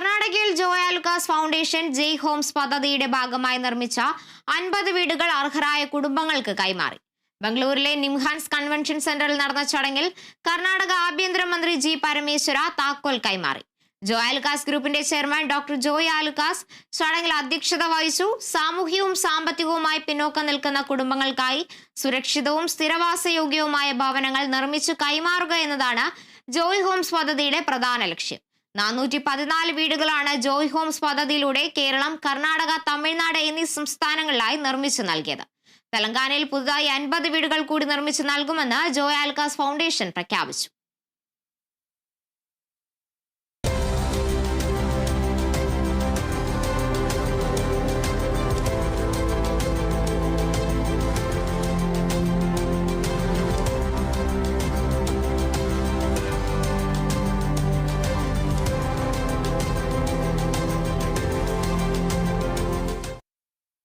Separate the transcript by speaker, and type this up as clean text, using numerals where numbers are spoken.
Speaker 1: കർണാടകയിൽ ജോയ് ആലുക്കാസ് ഫൗണ്ടേഷൻ ജയ് ഹോംസ് പദ്ധതിയുടെ ഭാഗമായി നിർമ്മിച്ച 50 വീടുകൾ അർഹരായ കുടുംബങ്ങൾക്ക് കൈമാറി. ബംഗളൂരിലെ നിംഹാൻസ് കൺവെൻഷൻ സെന്ററിൽ നടന്ന ചടങ്ങിൽ കർണാടക ആഭ്യന്തരമന്ത്രി ജി പരമേശ്വര താക്കോൽ കൈമാറി. ജോയ് ആലുക്കാസ് ഗ്രൂപ്പിന്റെ ചെയർമാൻ ഡോക്ടർ ജോയ് ആലുക്കാസ് ചടങ്ങിൽ അധ്യക്ഷത വഹിച്ചു. സാമൂഹ്യവും സാമ്പത്തികവുമായി പിന്നോക്കം നിൽക്കുന്ന കുടുംബങ്ങൾക്കായി സുരക്ഷിതവും സ്ഥിരവാസയോഗ്യവുമായ ഭവനങ്ങൾ നിർമ്മിച്ചു കൈമാറുക എന്നതാണ് ജോയ് ഹോംസ് പദ്ധതിയുടെ പ്രധാന ലക്ഷ്യം. 414 വീടുകളാണ് ജോയ് ഹോംസ് പദ്ധതിയിലൂടെ കേരളം, കർണാടക, തമിഴ്നാട് എന്നീ സംസ്ഥാനങ്ങളിലായി നിർമ്മിച്ചു നൽകിയത്. തെലങ്കാനയിൽ പുതുതായി 50 വീടുകൾ കൂടി നിർമ്മിച്ചു നൽകുമെന്ന് ജോയ് ആലുക്കാസ് ഫൗണ്ടേഷൻ പ്രഖ്യാപിച്ചു.